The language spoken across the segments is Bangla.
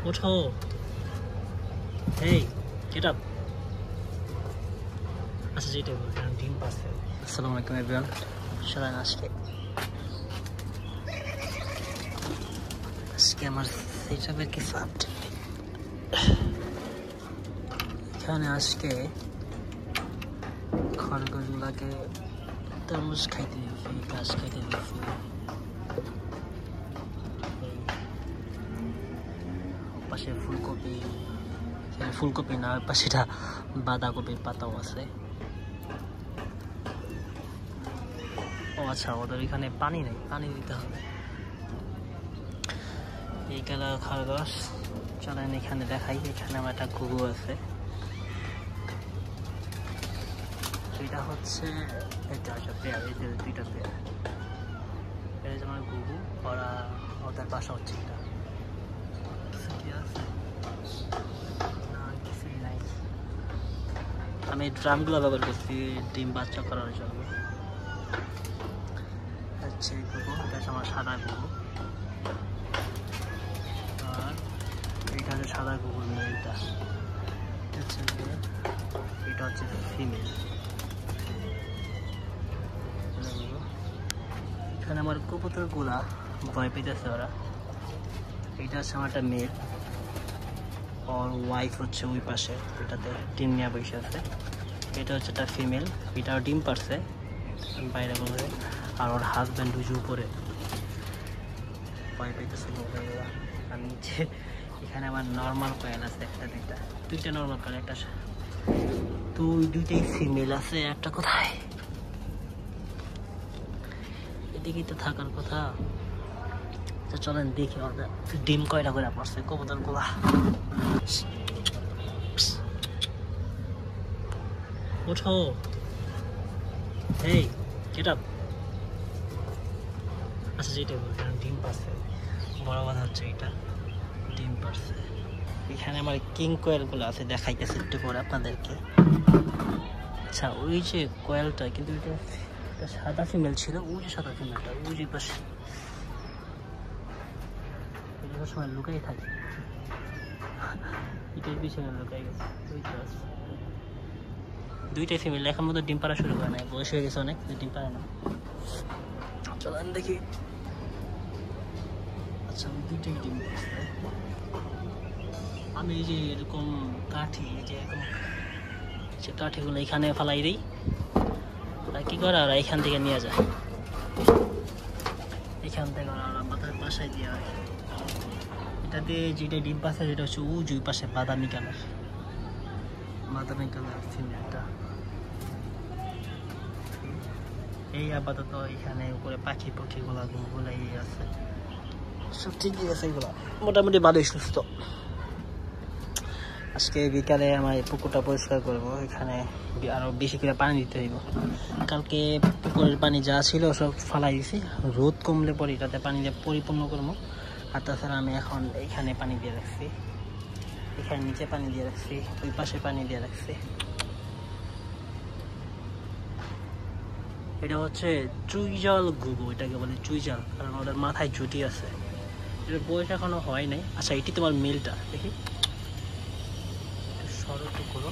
ওঠো, হেই গেট আপ। আচ্ছা যেটা বলছিলাম ডিম পাচ্ছে। আসসালামু আলাইকুম এভরিওয়ান, সবাই আজকে আমার সেটআপের কিছু আপডেট। এখানে আজকে খরগোশগুলাকে তরমুজ খাইতে দিয়েছি, ঘাস খাইতে দিয়েছি। পাশে ফুলকপি, ফুলকপি না, পাশে বাঁধাকপির পাতাও আছে। ও আচ্ছা, ওদের এখানে পানি নেই, পানি দিতে হবে। এই কালার খরগোশ। চলেন এখানে দেখাই। এখানে আমার একটা ঘুঘু আছে। এটা হচ্ছে এটা পেয়ার, এই যে দুইটা পেয়ার। এটা যেমন ঘুঘু, ওরা ওদের বাসা হচ্ছে এটা। আমি ড্রামগুলো ব্যবহার করছি ডিম বাচ্চা করার জন্য। হচ্ছে ঘুঘু, এটা হচ্ছে আমার সাদা ঘুঘু। আর এইটা হচ্ছে সাদা ঘুঘুর মেলটা, এটা হচ্ছে ফিমেল। এখানে আমার কবুতরগুলা ভয় পেতেছে ওরা। এইটা হচ্ছে আমার একটা মেল, ওর ওয়াইফ হচ্ছে ওই পাশে, এটাতে ডিম নিয়ে বসে আছে। এটা হচ্ছে একটা ফিমেল, এটাও ডিম পারছে বাইরে বলে। আর ওর হাজব্যান্ড উঁচু উপরে ভয় পেতেছে মোবাইলরা। আর নিচে এখানে আমার নর্মাল কয়েল আছে দুইটা নর্মাল কয়েল, একটা তো ওই দুইটাই ফিমেল আছে। একটা কোথায়, এদিকেই তো থাকার কথা। চলেন দেখি ওদের ডিম কয়টা করে পড়ছে কবুতর গুলা। ওঠো, হেই গেট আপ। আচ্ছা যেটা বলছিলাম ডিম পারছে, বড় কথা হচ্ছে এটা ডিম পারছে। এখানে আমার কিং কোয়েলগুলো আছে, দেখাইতেছে একটু পরে আপনাদেরকে। আচ্ছা ওই যে কোয়েলটা, কিন্তু এটা সাদা ফিমেল ছিল। ওই যে সাদা ফিমেলটা ওই যে পাশে, এটা সময় লুকাই থাকে, এটার পিছনে লুকাই গেছে। দুইটাই ফিমেল, এখন মতো ডিম পাড়া শুরু করে নাই, বয়স হয়ে গেছে অনেক, ডিম পাড়ে না। চলেন দেখি। আচ্ছা দুইটাই ডিম পাড়ছে। আমি এই যে এরকম কাঠি, এই যে এরকম যে কাঠিগুলো এখানে ফেলাই দিই, ওরা কী করে, ওরা এখান থেকে নিয়ে যায়। এখান থেকে ওরা আমাদের বাসায় দিয়ে হয়। এটাতে যেটা ডিম পাশে, যেটা হচ্ছে ওই পাশে বাদামি কালার ফিমেলটা। এই আপাতত এখানে উপরে পাখিগুলা গুলাই আছে, সব ঠিকই আছে। এগুলা মোটামুটি ভালোই সুস্থ। আজকে বিকালে আমার পুকুরটা পরিষ্কার করবো, এখানে আরো বেশি করে পানি দিতে হইব। কালকে পুকুরের পানি যা ছিল সব ফালাই দিছি, রোদ কমলে পরে এটাতে পানি দিয়ে পরিপূর্ণ করবো। আর তাছাড়া আমি এখন এখানে পানি দিয়ে রাখছি, এখানে নিচে পানি দিয়ে রাখছি, ওই পাশে পানি দিয়ে রাখছি। এটা হচ্ছে চুইজাল ঘুঘু, এটাকে বলে চুইজাল, কারণ ওদের মাথায় জুটি আছে। এটার বয়স এখনো হয় নাই। আচ্ছা এটি তোমার মেলটা, দেখি সরট করো।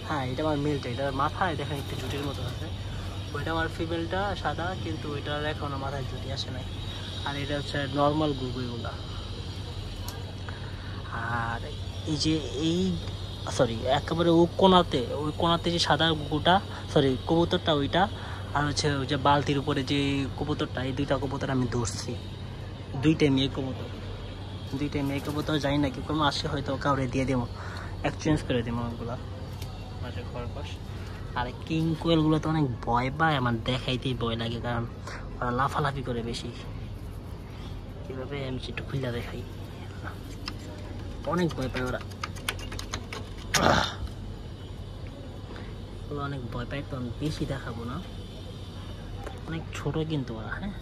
হ্যাঁ এটা আমার মেলটা, এটার মাথায় দেখেন একটু জুটির মতো আছে। ওইটা আমার ফিমেলটা সাদা, কিন্তু ওইটার এখনো মাথায় জুটি আসে নাই। আর এটা হচ্ছে নর্মাল ঘুঘু এগুলা। আর এই যে একেবারে ওই কোনাতে যে সাদা ঘুঘুটা, কবুতরটা ওইটা। আর হচ্ছে ওই যে বালতির উপরে যে কবুতরটা, এই দুইটা কবুতর আমি ধরছি। দুইটাই মেয়ে কবুতর, জানি না কি করবো, আসলে হয়তো কাউরে দিয়ে দেবো, এক্সচেঞ্জ করে দেবো ওগুলা মাঝে খরগোশ। আর কিং কোয়েলগুলো তো অনেক ভয় পায়, আমার দেখাইতেই ভয় লাগে, কারণ ওরা লাফালাফি করে বেশি। কীভাবে আমি একটু খুলে দেখাই, অনেক ভয় পায় ওরা, অনেক ভয় পায়। তো আমি বেশি দেখাবো না, অনেক ছোট কিন্তু ওরা। হ্যাঁ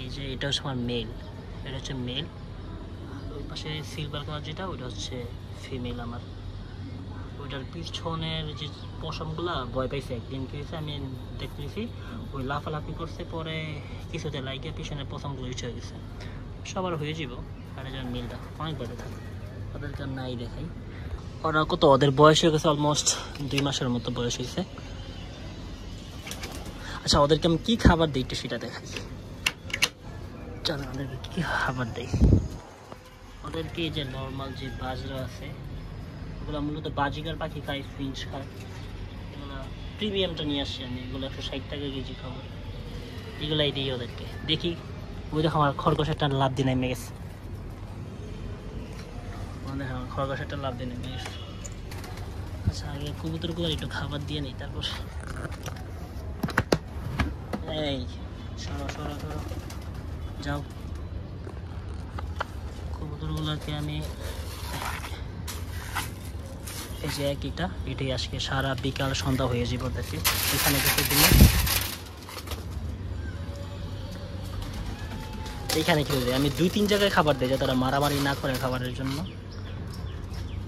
এই যে এটা হচ্ছে আমার মেল, এটা হচ্ছে মেল। ওই পাশে সিলভার কালার যেটা, ওইটা হচ্ছে ফিমেল আমার। ওইটার পিছনের যে পশমগুলা ভয় পাইছে। একদিন কি হয়েছে, আমি দেখতেছি ওই লাফালাফি করছে, পরে কিছুতে লাইকে পিছনের পশমগুলো উঠে গেছে, সবার হয়ে যাব। আর যেন মিলটা অনেক বড় থাকে, ওদেরকে নাই দেখাই। ওরা কত, ওদের বয়স হয়ে গেছে অলমোস্ট 2 মাসের মতো বয়স হয়েছে। আচ্ছা, ওদেরকে আমি কী খাবার দিই একটু সেটা দেখাই। চলো ওদেরকে কী খাবার দিই। ওদেরকে যে নর্মাল যে বাজরা আছে, ওগুলো মূলত বাজিকার পাখি খায়, ফিঞ্চ খায়। এগুলো প্রিমিয়ামটা নিয়ে আসছি আমি, এগুলো 160 টাকা কেজি খাবার। এগুলাই দিই ওদেরকে। দেখি, ওই দেখো আমার খরগোশ একটা লাভ দিয়ে নেমে গেছে। দেখো আমার খরগোশ একটা লাভ দিয়ে নেমে গেছে। আচ্ছা, আগে কবুতরগুলো একটু খাবার দিয়ে নিই, তারপর এই সরো সরো সরো যাও। কবুতরগুলোকে আমি এই যে এটাই আজকে সারা বিকাল সন্ধ্যা হয়ে যাবে ওদেরকে এখানে কিছু দিলে। এইখানে কি হয়ে যায়, আমি 2-3 জায়গায় খাবার দিই যাতে তারা মারামারি না করে খাবারের জন্য।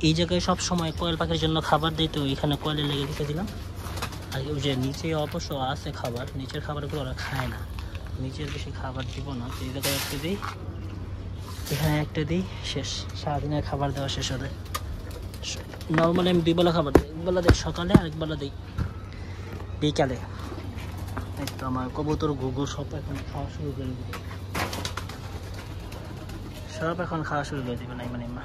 এই জায়গায় সব সময় কোয়েল পাখির জন্য খাবার দিই, তো এখানে কোয়েলের লেগে রেখে দিলাম। আর ওই যে নিচে অবশ্য আছে খাবার, নিচের খাবারগুলো ওরা খায় না, নিচের বেশি খাবার দিব না। তো এই জায়গায় একটা দিই, এখানে একটা দিই, শেষ। সারাদিনের খাবার দেওয়া শেষ হলে নর্মালি আমি 2 বেলা খাবার দিই, 1 বেলা দিই সকালে আর 1 বেলা দিই বিকালে। এই তো আমার কবুতর ঘুঘু সব এখন খাওয়া শুরু করে দিবে, সব এখন খাওয়া শুরু করে দিবে। নাই মানে মা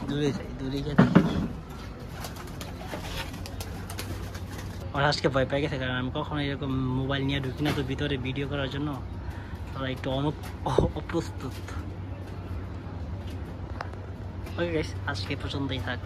দূরে যাই, দূরে গিয়ে ওরা আজকে ভয় পেয়ে গেছে, কারণ আমি কখনো এরকম মোবাইল নিয়ে ঢুকি না তো ভিতরে ভিডিও করার জন্য। ওরা একটু অপ্রস্তুত। ওকে গাইস, আজকে পর্যন্তই থাক।